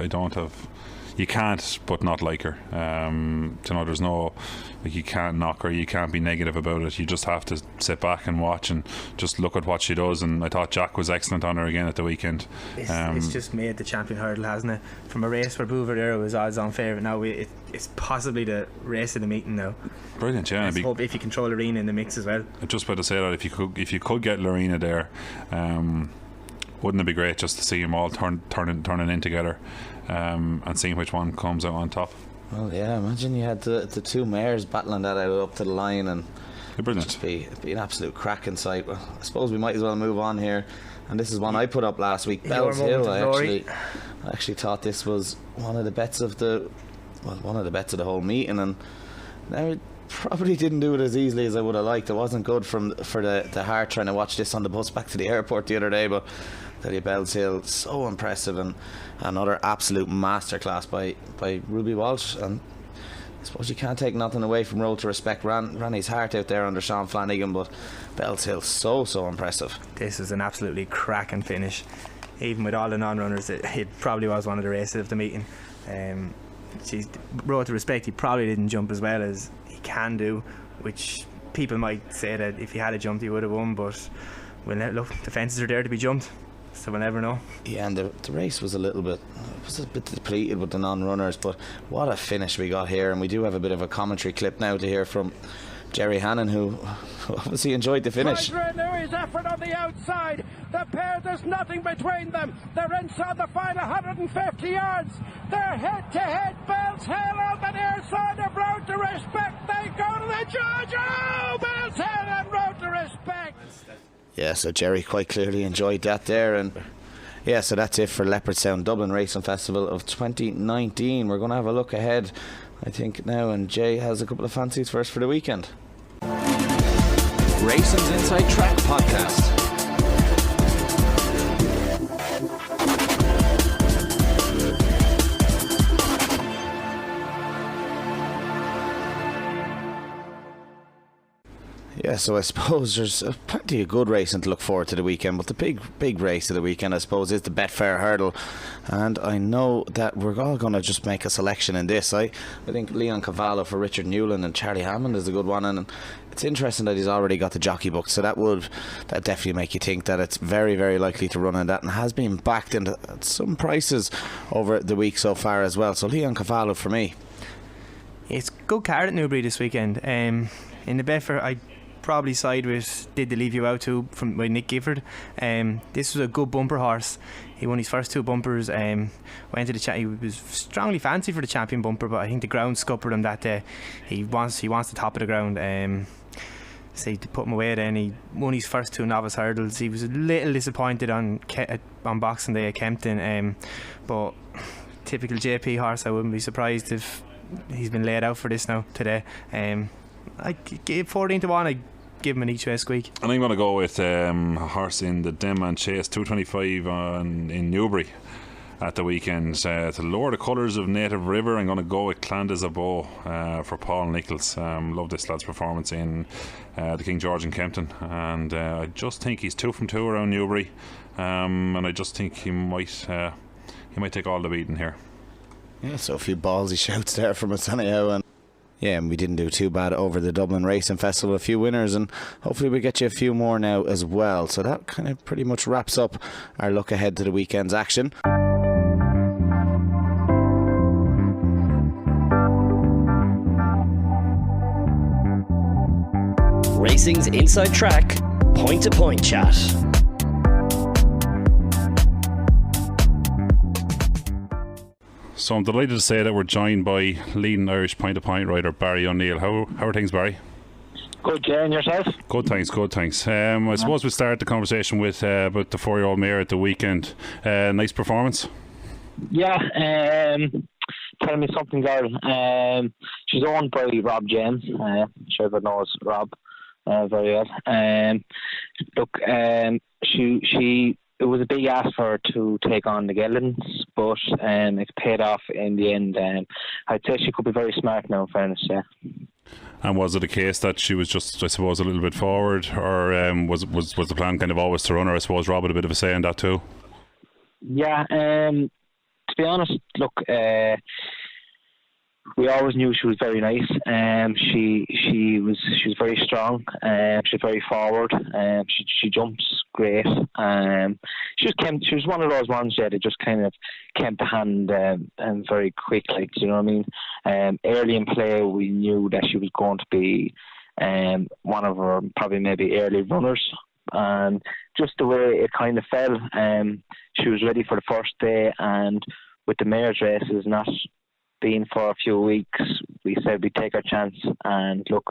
don't have. You can't but not like her. There's no, like, you can't knock her, you can't be negative about it. You just have to sit back and watch and just look at what she does. And I thought Jack was excellent on her again at the weekend. It's just made the champion hurdle, hasn't it? From a race where Bouver there was odds on favourite, now it's possibly the race of the meeting now. Brilliant, yeah. I hope if you control Lorena in the mix as well. I just about to say that if you could get Lorena there, wouldn't it be great just to see them all turning in together, and seeing which one comes out on top? Well, yeah, imagine you had the 2 mares battling that out up to the line, and brilliant. It'd be an absolute cracking sight. Well, I suppose we might as well move on here. And this is one I put up last week, Bell's Hill. I actually thought this was one of the bets of the whole meeting, and now it probably didn't do it as easily as I would have liked. It wasn't good for the heart trying to watch this on the bus back to the airport the other day, but I tell you, Bell's Hill, so impressive, and another absolute masterclass by Ruby Walsh. And I suppose you can't take nothing away from Road to Respect. Ran his heart out there under Sean Flanagan, but Bell's Hill, so impressive. This was an absolutely cracking finish. Even with all the non-runners, it probably was one of the races of the meeting. Road to Respect, he probably didn't jump as well as he can do, which people might say that if he had jumped he would have won, but look, the fences are there to be jumped, so we'll never know. Yeah, and the race was a bit depleted with the non-runners, but what a finish we got here. And we do have a bit of a commentary clip now to hear from Jerry Hannon, who obviously enjoyed the finish. His effort on the outside. The pair, there's nothing between them. They're inside the final 150 yards. They're head to head. Bell's Hill on the near side of Road to Respect. They go to the judge. Oh, Bell's Hill and Road to Respect. Yeah, so Jerry quite clearly enjoyed that there. And yeah, so that's it for Leopardstown Dublin Racing Festival of 2019. We're going to have a look ahead, I think, now, and Jay has a couple of fancies for us for the weekend. Racing's Inside Track Podcast. Yeah, so I suppose there's plenty of good racing to look forward to the weekend, but the big race of the weekend, I suppose, is the Betfair Hurdle. And I know that we're all going to just make a selection in this. I think Leon Cavallo for Richard Newland and Charlie Hammond is a good one, and it's interesting that he's already got the jockey book, so that definitely make you think that it's very, very likely to run in that, and has been backed into some prices over the week so far as well. So Leon Cavallo for me. It's good card at Newbury this weekend. In the Betfair, I probably side with Did They Leave You Out Too by Nick Gifford. This was a good bumper horse. He won his first 2 bumpers. Went to the he was strongly fancy for the champion bumper, but I think the ground scuppered him that day. He wants the top of the ground. So to put him away then, he won his first 2 novice hurdles. He was a little disappointed on Boxing Day at Kempton, but typical JP horse. I wouldn't be surprised if he's been laid out for this now today. I gave 14 to 1. I give him an each way squeak. And I'm going to go with a horse in the Denman Chase 225 in Newbury at the weekend. To lower the colours of Native River, I'm going to go with Clan des Abots for Paul Nichols. Love this lad's performance in the King George in Kempton, and I just think he's 2 from 2 around Newbury, and I just think he might take all the beating here. Yeah, so a few ballsy shouts there from us anyhow, and yeah, and we didn't do too bad over the Dublin Racing Festival. A few winners, and hopefully we get you a few more now as well. So that kind of pretty much wraps up our look ahead to the weekend's action. Racing's Inside Track Point to Point Chat. So I'm delighted to say that we're joined by leading Irish Point to Point rider Barry O'Neill. How are things, Barry? Good, Jay, and yourself? Good, thanks. I suppose we'll start the conversation with about the 4-year-old mare at the weekend. Nice performance. Yeah, tell me something, girl. She's owned by Rob James. I'm sure everyone knows Rob very well. Look, she it was a big ask for her to take on the Geldens, but it's paid off in the end. I'd say she could be very smart now, in fairness, yeah. And was it a case that she was just, I suppose, a little bit forward, or was the plan kind of always to run her? I suppose Rob had a bit of a say in that too. Yeah, to be honest, look, we always knew she was very nice. She was very strong. She was very forward. She jumps great. She was one of those ones that just kind of came to hand and very quick. Like, do you know what I mean? Early in play, we knew that she was going to be one of our probably maybe early runners. And just the way it kind of fell, she was ready for the first day. And with the mare's races not been for a few weeks, we said we'd take our chance. And look,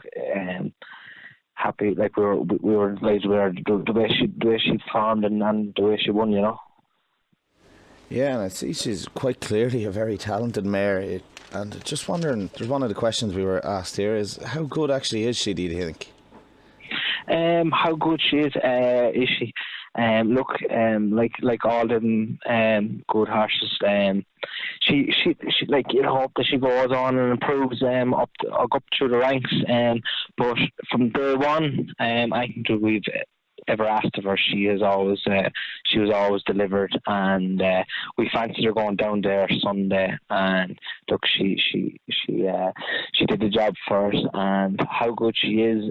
happy, like we were delighted with the way she formed and the way she won, you know. Yeah, and I see she's quite clearly a very talented mare. And just wondering, there's one of the questions we were asked here is how good actually is she, do you think? How good she is she? Look, like all them good horses, she like, you know, hope that she goes on and improves up through the ranks. But from day one, I think that we've ever asked of her, she was always delivered, and we fancied her going down there Sunday. And look, she did the job for us, and how good she is,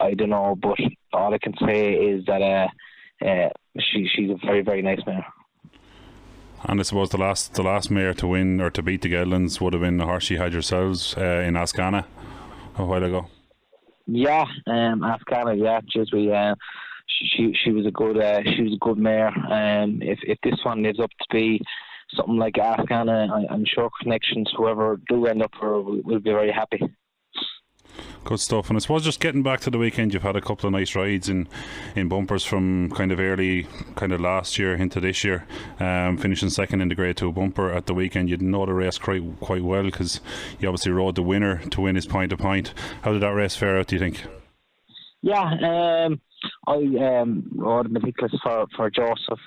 I don't know, but all I can say is that she's a very, very nice mare. And I suppose the last mare to win or to beat the Geldens would have been the horse she had yourselves in Ascana a while ago. Yeah, Ascana, yeah, she was a good mare. If this one lives up to be something like Ascana, I'm sure Connections, whoever do end up for, will be very happy. Good stuff. And I suppose just getting back to the weekend, you've had a couple of nice rides in bumpers from kind of early, kind of last year into this year, finishing second in the Grade 2 bumper at the weekend. You know the race quite well because you obviously rode the winner to win his point to point. How did that race fare out, do you think? Yeah, I rode meticulous for Joseph.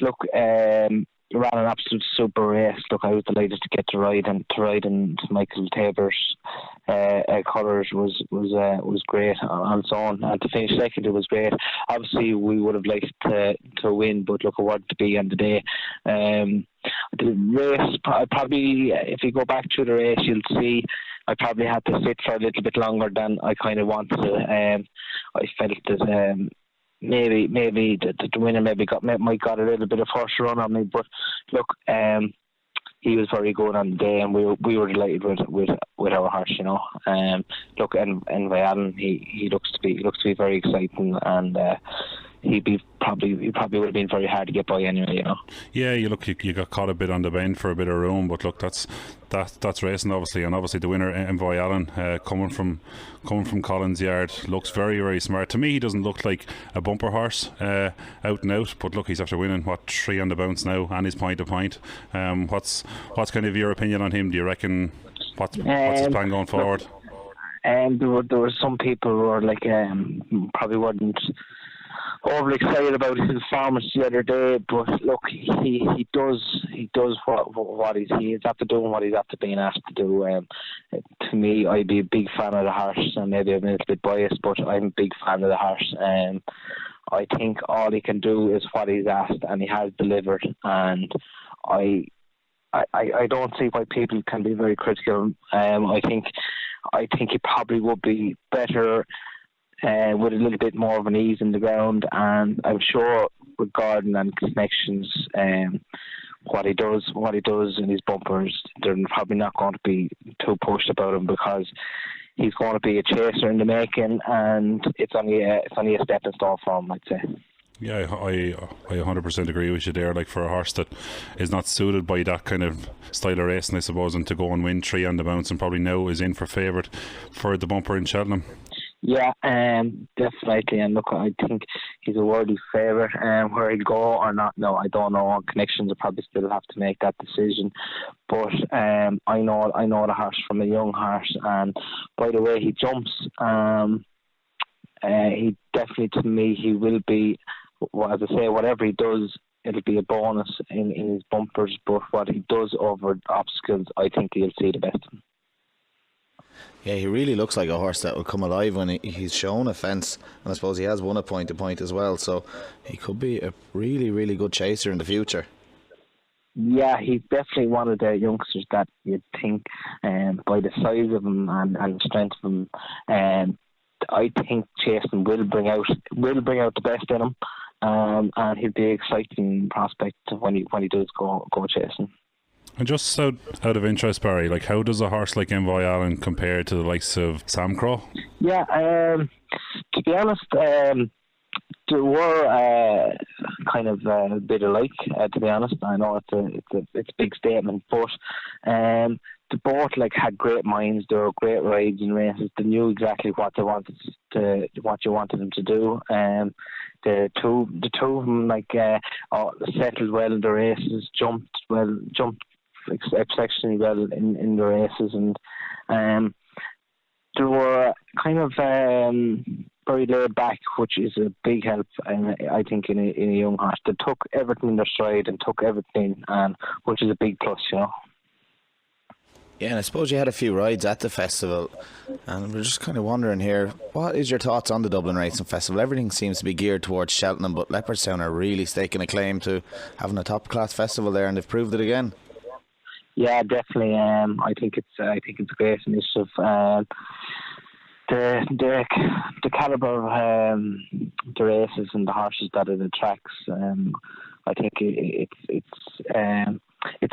Look, ran an absolute super race. Look, I was delighted to get to ride in Michael Tabor's colours was great, and so on. And to finish second, it was great. Obviously, we would have liked to win, but look, it wanted to be on the day. The race, probably, if you go back through the race, you'll see I probably had to sit for a little bit longer than I kind of wanted to. I felt that maybe the winner might got a little bit of first run on me, but look, he was very good on the day, and we were delighted with our horse, you know. Look, and Allen, he looks to be very exciting, and he probably would have been very hard to get by anyway, you know. Yeah, you got caught a bit on the bend for a bit of room, but look, that's racing, obviously, and obviously the winner, Envoy Allen, coming from Collins Yard, looks very, very smart. To me, he doesn't look like a bumper horse out and out, but look, he's after winning 3 on the bounce now and his point to point. What's kind of your opinion on him? Do you reckon what's his plan going forward? There were some people who were like probably weren't overly excited about his performance the other day, but look, he does what he's after doing, what he's after being asked to do. To me, I'd be a big fan of the horse, and maybe I'm a little bit biased, but I'm a big fan of the horse. I think all he can do is what he's asked, and he has delivered. And I don't see why people can be very critical. I think he probably would be better with a little bit more of an ease in the ground, and I'm sure with Gordon and Connections, what he does in his bumpers, they're probably not going to be too pushed about him, because he's going to be a chaser in the making, and it's only a stepping stone for him, I'd say. Yeah, I 100% agree with you there. Like, for a horse that is not suited by that kind of style of racing, I suppose, and to go and win 3 on the bounce, and probably now is in for favourite for the bumper in Cheltenham. Yeah, definitely. And look, I think he's a worthy favourite. Where he'll go or not, no, I don't know. Connections will probably still have to make that decision. But I know the horse from a young horse, and by the way he jumps, he definitely, to me, he will be. Well, as I say, whatever he does, it'll be a bonus in his bumpers. But what he does over obstacles, I think he'll see the best of him. Yeah, he really looks like a horse that will come alive when he's shown a fence, and I suppose he has won a point to point as well, so he could be a really, really good chaser in the future. Yeah, he's definitely one of the youngsters that you'd think, by the size of him and strength of him, I think chasing will bring out the best in him, and he'll be an exciting prospect when he does go chasing. And just out of interest, Barry, like, how does a horse like Envoy Allen compare to the likes of Sam Crow? Yeah, to be honest, they were kind of a bit alike. To be honest, I know it's a big statement, but they both had great minds. They were great rides and races. They knew exactly what you wanted them to do. The two of them settled well in the races, jumped exceptionally well in the races, and they were kind of very laid back, which is a big help, I think, in a young horse. They took everything in their stride and took everything, which is a big plus, Yeah, and I suppose you had a few rides at the festival, and we're just kind of wondering here, what is your thoughts on the Dublin Racing Festival? Everything seems to be geared towards Cheltenham, but Leopardstown are really staking a claim to having a top class festival there, and they've proved it again. Yeah, definitely. I think it's a great initiative. The caliber of the races and the horses that it attracts, I think it's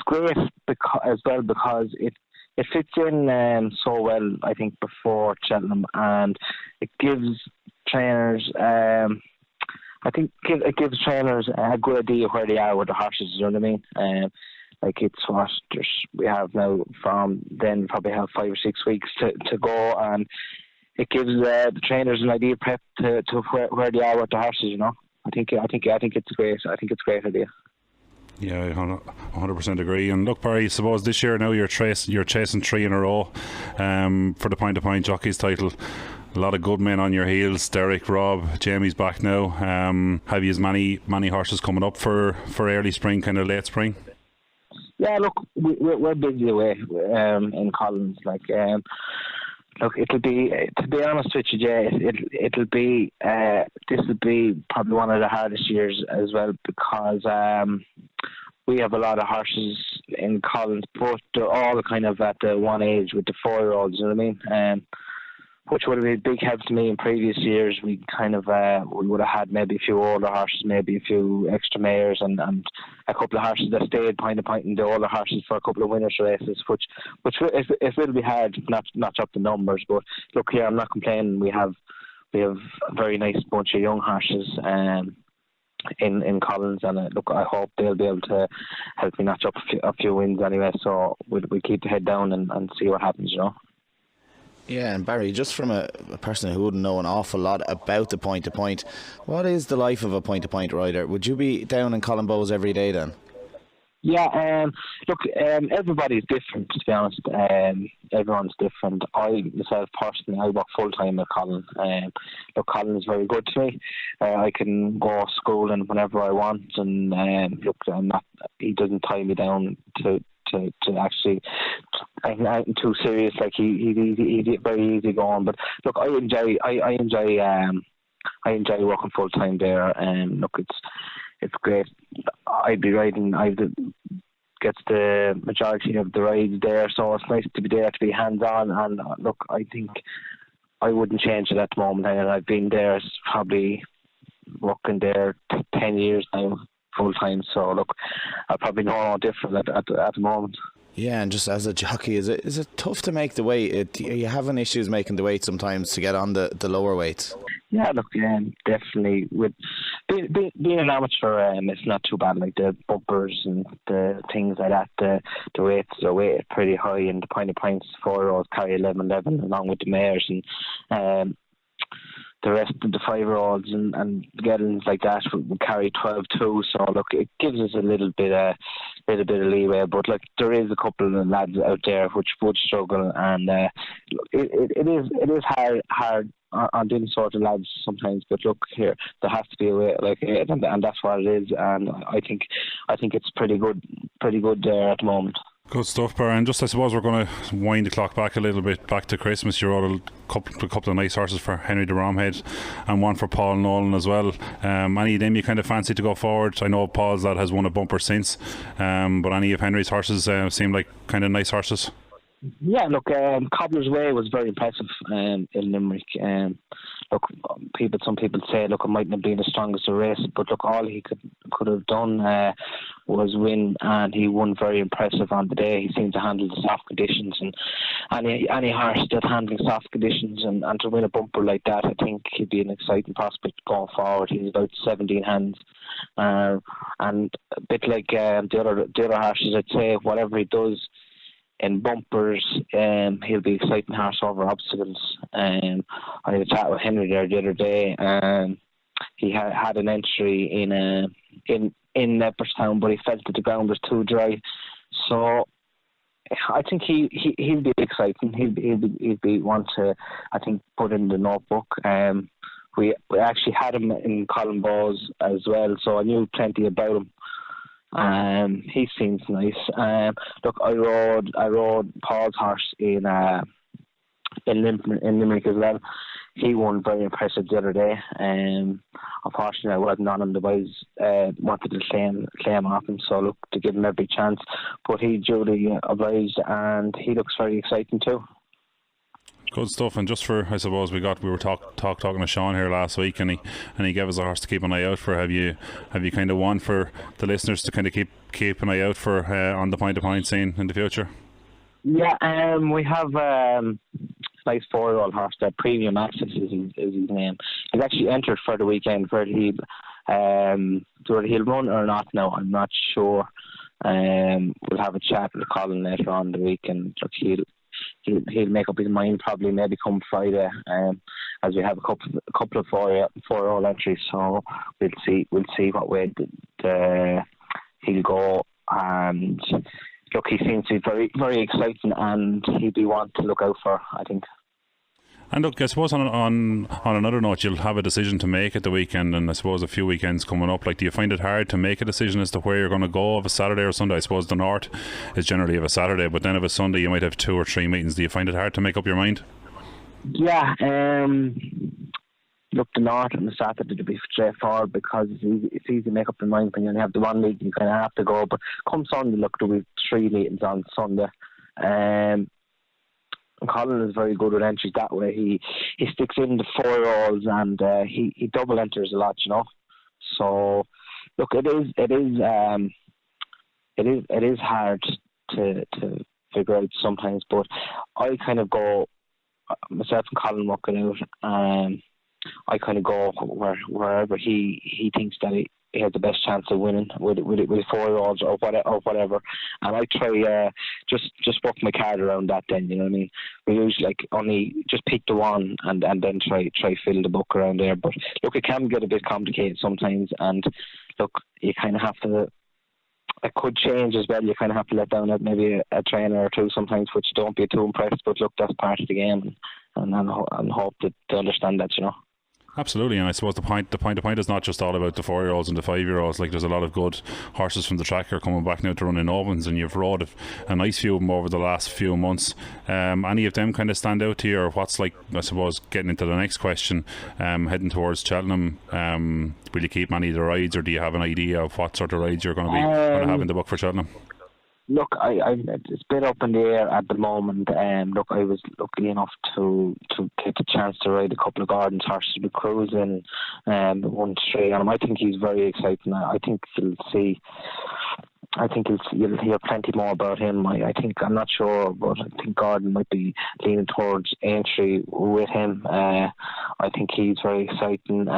great because it fits in so well, I think, before Cheltenham, and it gives trainers it gives trainers a good idea where they are with the horses. You know what I mean? It's what we have now. From then, probably have 5 or 6 weeks to go, and it gives the trainers an idea prep to where they are with the horses. I think it's great. I think it's a great idea. Yeah, I 100% agree. And look, Barry, I suppose this year now you're chasing 3 in a row for the point-to-point jockeys title. A lot of good men on your heels. Derek, Rob, Jamie's back now. Have you as many horses coming up for early spring, kind of late spring? Yeah, look, we're busy away in Collins. Look, it'll be, to be honest with you, Jay, it'll be this will be probably one of the hardest years as well, because we have a lot of horses in Collins, but they're all kind of at the one age with the 4-year-olds. You know what I mean? Which would have been a big help to me in previous years. We kind of we would have had maybe a few older horses, maybe a few extra mares, and a couple of horses that stayed behind the point, and the older horses for a couple of winners races, which it will be hard to notch up the numbers. But look here, I'm not complaining. We have a very nice bunch of young horses in Collins, and look, I hope they'll be able to help me notch up a few wins anyway. So we'll keep the head down and see what happens, Yeah, and Barry, just from a person who wouldn't know an awful lot about the point-to-point, what is the life of a point-to-point rider? Would you be down in Columbo's every day then? Yeah, look, everybody's different, to be honest. Everyone's different. I, myself, personally, I work full-time at Colin. Look, Colin is very good to me. I can go schooling whenever I want, and look, he doesn't tie me down to actually, I'm too serious. Like he's very easy going. But look, I enjoy working full time there, and look, it's great. I'd be riding. Gets the majority of the rides there, so it's nice to be there, to be hands on. And look, I think I wouldn't change it at the moment. And I've been there, probably working there 10 years now, full time. So look, I probably know no different at the moment. Yeah, and just as a jockey, is it tough to make the weight? Are you having issues making the weight sometimes to get on the lower weights? Yeah, look, definitely. With being an amateur, it's not too bad. Like the bumpers and the things like that, the weight is pretty high, and the point of points 4-year-olds carry 11-11 along with the mares, and the rest of the 5-year-olds and geldings like that will carry 12-2. So look, it gives us a little bit of leeway. But like there is a couple of lads out there which would struggle, and it is hard on doing sort of lads sometimes. But look here, there has to be a way like it, and that's what it is. And I think it's pretty good there at the moment. Good stuff, Bar. And just I suppose we're going to wind the clock back a little bit, back to Christmas. You rode a couple of nice horses for Henry de Bromhead and one for Paul Nolan as well. Any of them you kind of fancy to go forward? I know Paul's lad has won a bumper since, but any of Henry's horses seem like kind of nice horses? Yeah, look, Cobbler's Way was very impressive in Limerick. Look, some people say, look, it mightn't have been the strongest of race, but look, all he could have done was win, and he won very impressive on the day. He seemed to handle the soft conditions, and any horse that handling soft conditions and to win a bumper like that, I think he'd be an exciting prospect going forward. He's about 17 hands, and a bit like the other horses, I'd say whatever he does in bumpers, he'll be exciting horse over obstacles. I had a chat with Henry there the other day, and he had an entry in Leopardstown, but he felt that the ground was too dry. So I think he'll be exciting. He'll be one to, I think, put in the notebook. We actually had him in Colin Bowes as well, so I knew plenty about him. He seems nice. Look, I rode Paul's horse in Limerick as well. He won very impressive the other day. Unfortunately, I wasn't on him. The boys wanted to claim off him, so look, to give him every chance. But he duly obliged, and he looks very exciting too. Good stuff. And just for, I suppose we were talking to Sean here last week, and he gave us a horse to keep an eye out for. Have you kind of one for the listeners to kind of keep an eye out for on the point scene in the future? Yeah, we have nice 4-year-old horse there. Premium Access is his name. He's actually entered for the weekend. Whether he'll run or not now, I'm not sure. We'll have a chat with Colin later on in the week, and look, he'll make up his mind probably maybe come Friday, as we have a couple of 4-year-old entries. So we'll see what way he'll go. And look, he seems to be very, very exciting, and he'll be one to look out for, I think. And look, I suppose on another note, you'll have a decision to make at the weekend, and I suppose a few weekends coming up. Like, do you find it hard to make a decision as to where you're going to go of a Saturday or Sunday? I suppose the North is generally of a Saturday, but then of a Sunday you might have 2 or 3 meetings. Do you find it hard to make up your mind? Yeah, look, the North and the Saturday to be straightforward, because it's easy to make up your mind when you only have the one meeting. You kind of have to go. But come Sunday, look, there'll be 3 meetings on Sunday. Colin is very good with entries that way. He sticks in the 4-year-olds, and he double enters a lot, you know. So look, it is hard to figure out sometimes, but I kind of go, myself and Colin work it out. I kind of go wherever he thinks that he has the best chance of winning with 4-year-olds or whatever, and I try just work my card around that. Then, you know what I mean. We usually like only just pick the one and then try fill the book around there. But look, it can get a bit complicated sometimes, and look, you kind of have to. It could change as well. You kind of have to let down maybe a trainer or two sometimes, which don't be too impressed. But look, that's part of the game, and hope that they understand that, you know. Absolutely, and I suppose the point is not just all about the 4-year-olds and the 5-year-olds. Like, there's a lot of good horses from the track here coming back now to run in Opens, and you've rode a nice few of them over the last few months. Any of them kind of stand out to you, or what's, like, I suppose, getting into the next question, heading towards Cheltenham, will you keep any of the rides, or do you have an idea of what sort of rides you're going to have in the book for Cheltenham? Look, it's a bit up in the air at the moment. Look, I was lucky enough to get the chance to ride a couple of Gordon's horses with Cruising, 1-3 on him. I think he's very exciting. I think you'll see I think you'll hear plenty more about him. I'm not sure, but I think Gordon might be leaning towards Aintree with him. I think he's very exciting.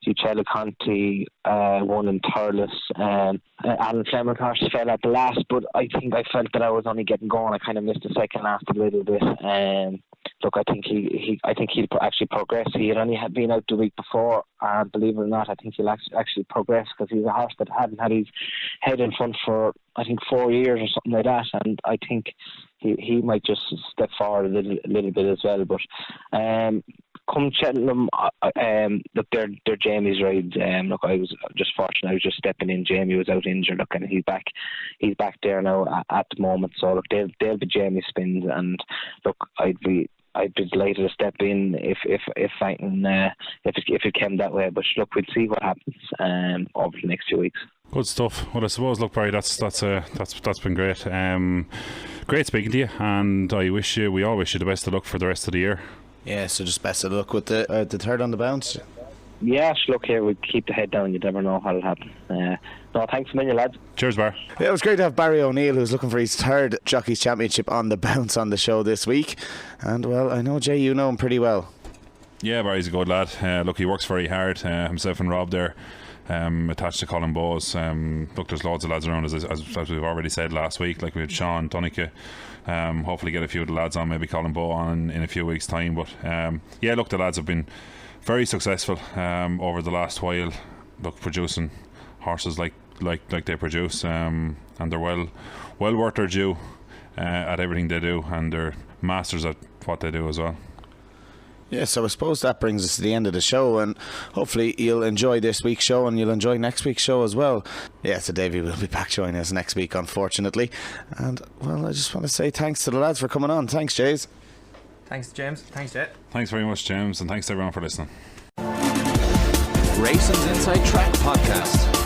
Uccello Conti won in Thurles. Alan Fleming, of course, fell at the last, but I think I felt that I was only getting going. I kind of missed the second last a little bit. Look, I think he'll actually progress. He had only been out the week before, and believe it or not, I think he'll actually progress, because he's a horse that hadn't had his head in front for, I think, 4 years or something like that, and I think he might just step forward a little bit as well. But come Cheltenham, look, they're Jamie's rides. Look, I was just fortunate. I was just stepping in. Jamie was out injured. Look, and he's back there now at the moment. So look, they'll be Jamie's spins, and look, I'd be delighted to step in if it came that way. But look, we'll see what happens over the next few weeks. Good stuff. Well, I suppose, look, Barry, that's been great. Great speaking to you, and we all wish you the best of luck for the rest of the year. Yeah, so just best of luck with the third on the bounce. Yeah, look here, we keep the head down. You never know what'll happen. No, thanks a million, lads. Cheers, Bar. Yeah, it was great to have Barry O'Neill, who's looking for his third Jockeys Championship on the bounce, on the show this week. And well, I know, Jay, you know him pretty well. Yeah, Barry's a good lad. Look, he works very hard. Himself and Rob there, attached to Colin Bowes. Look, there's loads of lads around, as we've already said last week. Like we had Sean Tunica. Hopefully get a few of the lads on, maybe Colin Bowe on in a few weeks' time. But yeah, look, the lads have been very successful over the last while. Look, producing horses like they produce, and they're well worth their due at everything they do, and they're masters at what they do as well. Yeah, so I suppose that brings us to the end of the show, and hopefully you'll enjoy this week's show and you'll enjoy next week's show as well. Yeah, so Davey will be back joining us next week, unfortunately. And well, I just want to say thanks to the lads for coming on. Thanks, Jays. Thanks, James. Thanks, Jet. Thanks very much, James, and thanks to everyone for listening. Racing's Inside Track Podcast.